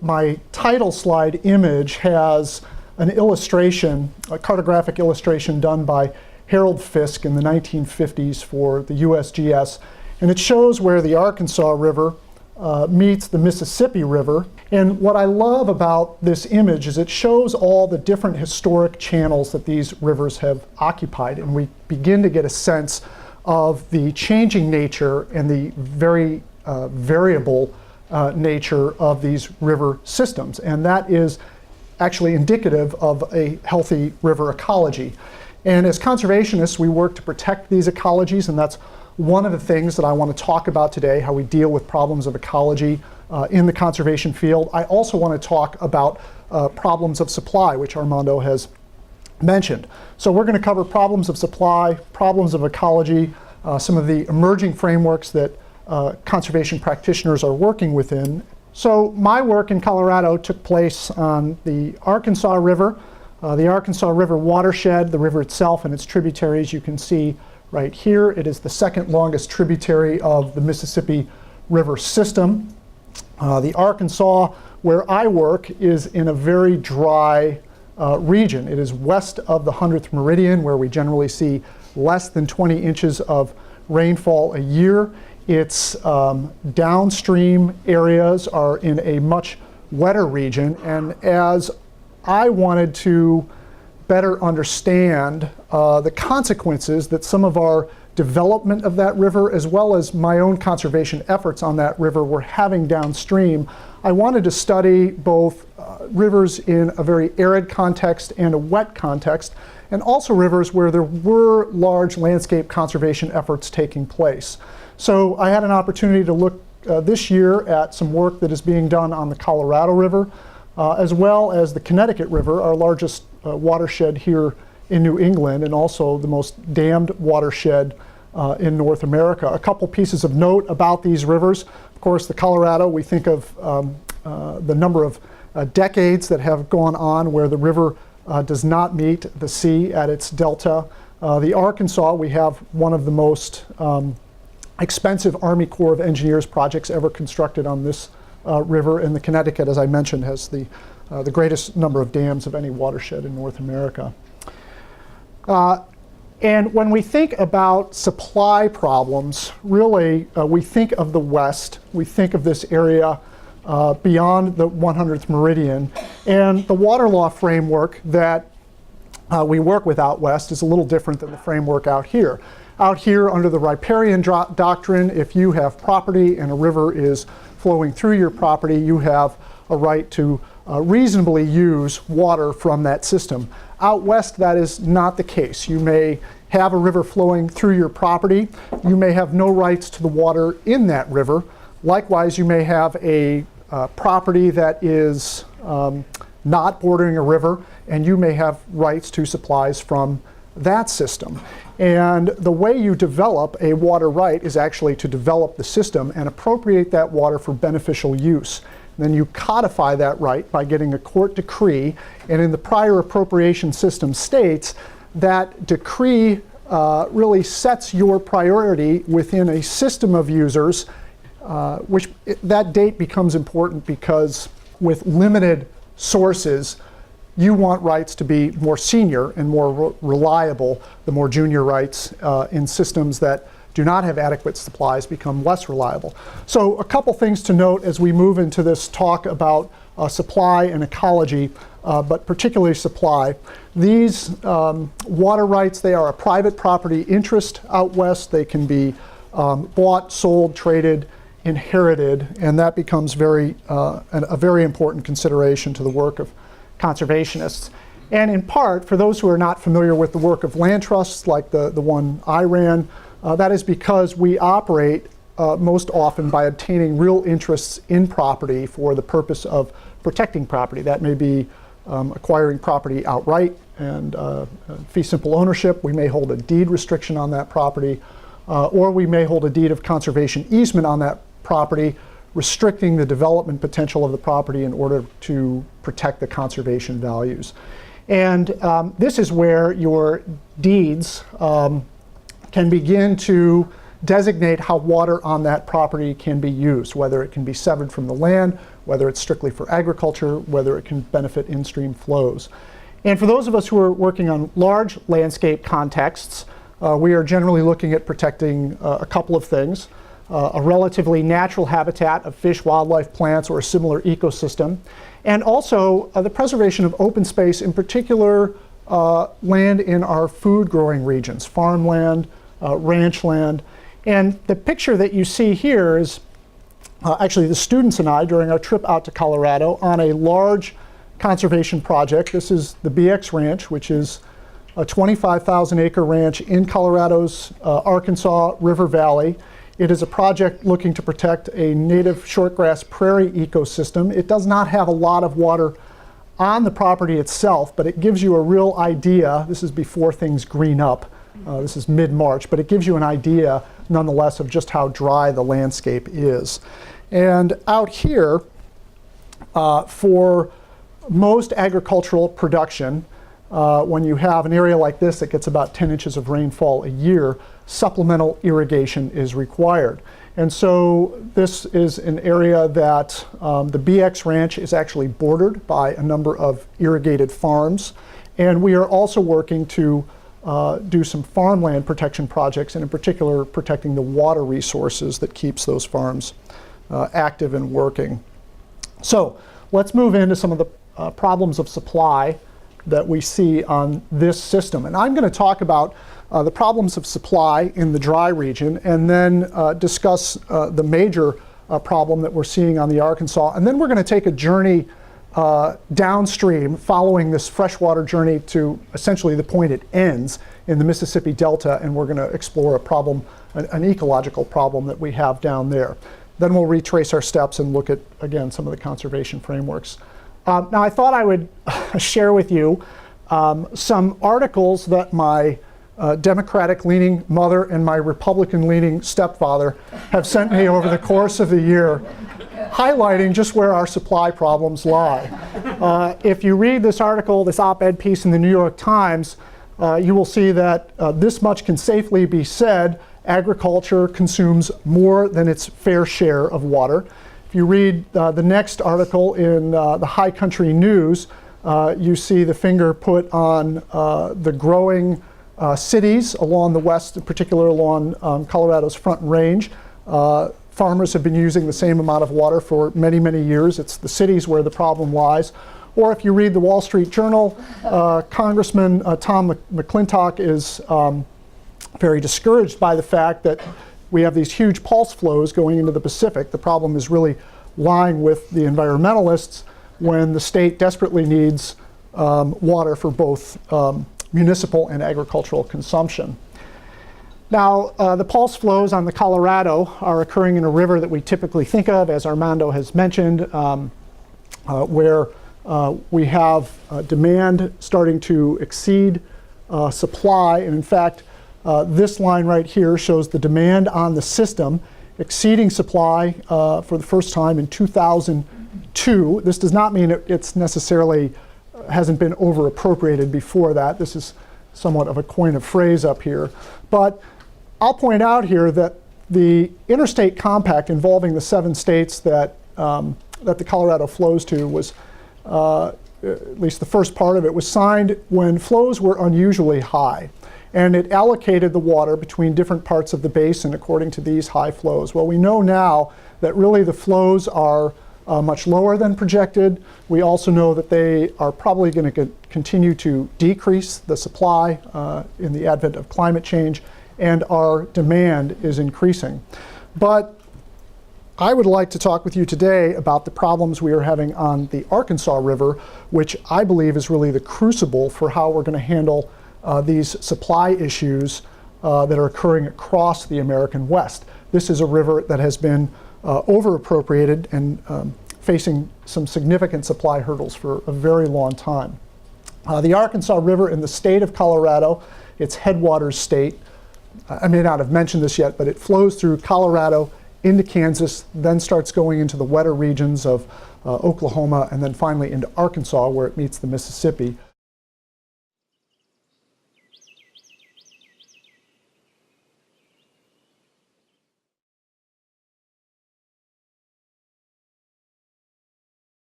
my title slide image has an illustration, a cartographic illustration done by Harold Fisk in the 1950s for the USGS. And it shows where the Arkansas River meets the Mississippi River. And what I love about this image is it shows all the different historic channels that these rivers have occupied. And we begin to get a sense of the changing nature and the very variable nature of these river systems. And that is actually indicative of a healthy river ecology. And as conservationists, we work to protect these ecologies, and that's one of the things that I want to talk about today, how we deal with problems of ecology in the conservation field. I also want to talk about problems of supply, which Armando has mentioned. So we're going to cover problems of supply, problems of ecology, some of the emerging frameworks that conservation practitioners are working within. So my work in Colorado took place on the Arkansas River, the Arkansas River watershed, the river itself and its tributaries. You can see right here, it is the second longest tributary of the Mississippi River system. The Arkansas, where I work, is in a very dry region. It is west of the 100th meridian, where we generally see less than 20 inches of rainfall a year. Its downstream areas are in a much wetter region, and as I wanted to better understand the consequences that some of our development of that river, as well as my own conservation efforts on that river, were having downstream, I wanted to study both rivers in a very arid context and a wet context, and also rivers where there were large landscape conservation efforts taking place. So I had an opportunity to look this year at some work that is being done on the Colorado River, as well as the Connecticut River, our largest watershed here in New England, and also the most dammed watershed in North America. A couple pieces of note about these rivers. Of course, the Colorado, we think of the number of decades that have gone on where the river does not meet the sea at its delta. The Arkansas, we have one of the most expensive Army Corps of Engineers projects ever constructed on this river, and the Connecticut, as I mentioned, has the greatest number of dams of any watershed in North America. And when we think about supply problems, really we think of the West, we think of this area beyond the 100th meridian, and the water law framework that we work with out west is a little different than the framework out here. Out here, under the riparian doctrine, if you have property and a river is flowing through your property, you have a right to reasonably use water from that system. Out west, that is not the case. You may have a river flowing through your property. You may have no rights to the water in that river. Likewise, you may have a property that is not bordering a river, and you may have rights to supplies from that system. And the way you develop a water right is actually to develop the system and appropriate that water for beneficial use. Then you codify that right by getting a court decree, and in the prior appropriation system states that decree really sets your priority within a system of users, which that date becomes important because with limited sources, you want rights to be more senior and more reliable. The more junior rights in systems that do not have adequate supplies become less reliable. So a couple things to note as we move into this talk about supply and ecology, but particularly supply. These water rights, they are a private property interest out west. They can be bought, sold, traded, inherited, and that becomes a very important consideration to the work of conservationists. And in part, for those who are not familiar with the work of land trusts like the one I ran, that is because we operate most often by obtaining real interests in property for the purpose of protecting property. That may be acquiring property outright and fee simple ownership. We may hold a deed restriction on that property, or we may hold a deed of conservation easement on that property, restricting the development potential of the property in order to protect the conservation values. And this is where your deeds can begin to designate how water on that property can be used, whether it can be severed from the land, whether it's strictly for agriculture, whether it can benefit in-stream flows. And for those of us who are working on large landscape contexts, we are generally looking at protecting a couple of things. A relatively natural habitat of fish, wildlife, plants, or a similar ecosystem. And also the preservation of open space, in particular land in our food growing regions, farmland, ranch land. And the picture that you see here is actually the students and I during our trip out to Colorado on a large conservation project. This is the BX Ranch, which is a 25,000 acre ranch in Colorado's Arkansas River Valley. It is a project looking to protect a native shortgrass prairie ecosystem. It does not have a lot of water on the property itself, but it gives you a real idea. This is before things green up. This is mid-March, but it gives you an idea nonetheless of just how dry the landscape is. And out here, for most agricultural production, when you have an area like this that gets about 10 inches of rainfall a year, supplemental irrigation is required. And so this is an area that the BX Ranch is actually bordered by a number of irrigated farms. And we are also working to do some farmland protection projects, and in particular protecting the water resources that keeps those farms active and working. So let's move into some of the problems of supply that we see on this system. And I'm going to talk about the problems of supply in the dry region, and then discuss the major problem that we're seeing on the Arkansas. And then we're going to take a journey downstream, following this freshwater journey to essentially the point it ends in the Mississippi Delta, and we're going to explore a problem, an ecological problem that we have down there. Then we'll retrace our steps and look at, again, some of the conservation frameworks. Now, I thought I would share with you some articles that my Democratic-leaning mother and my Republican-leaning stepfather have sent me over the course of the year, highlighting just where our supply problems lie. If you read this article, this op-ed piece in the New York Times, you will see that this much can safely be said: agriculture consumes more than its fair share of water. If you read the next article in the High Country News, you see the finger put on the growing cities along the west, in particular along Colorado's Front Range. Farmers have been using the same amount of water for many, many years. It's the cities where the problem lies. Or if you read the Wall Street Journal, Congressman Tom McClintock is very discouraged by the fact that we have these huge pulse flows going into the Pacific. The problem is really lying with the environmentalists when the state desperately needs water for both municipal and agricultural consumption. Now, the pulse flows on the Colorado are occurring in a river that we typically think of, as Armando has mentioned, where we have demand starting to exceed supply. And in fact, this line right here shows the demand on the system exceeding supply for the first time in 2002. This does not mean it's necessarily hasn't been over appropriated before that. This is somewhat of a coin of phrase up here. But I'll point out here that the interstate compact involving the 7 states that the Colorado flows to was, at least the first part of it, was signed when flows were unusually high. And it allocated the water between different parts of the basin according to these high flows. Well, we know now that really the flows are much lower than projected. We also know that they are probably going to continue to decrease the supply in the advent of climate change, and our demand is increasing. But I would like to talk with you today about the problems we are having on the Arkansas River, which I believe is really the crucible for how we're going to handle these supply issues that are occurring across the American West. This is a river that has been over-appropriated and facing some significant supply hurdles for a very long time. The Arkansas River in the state of Colorado, its headwaters state, I may not have mentioned this yet, but it flows through Colorado into Kansas, then starts going into the wetter regions of Oklahoma, and then finally into Arkansas, where it meets the Mississippi.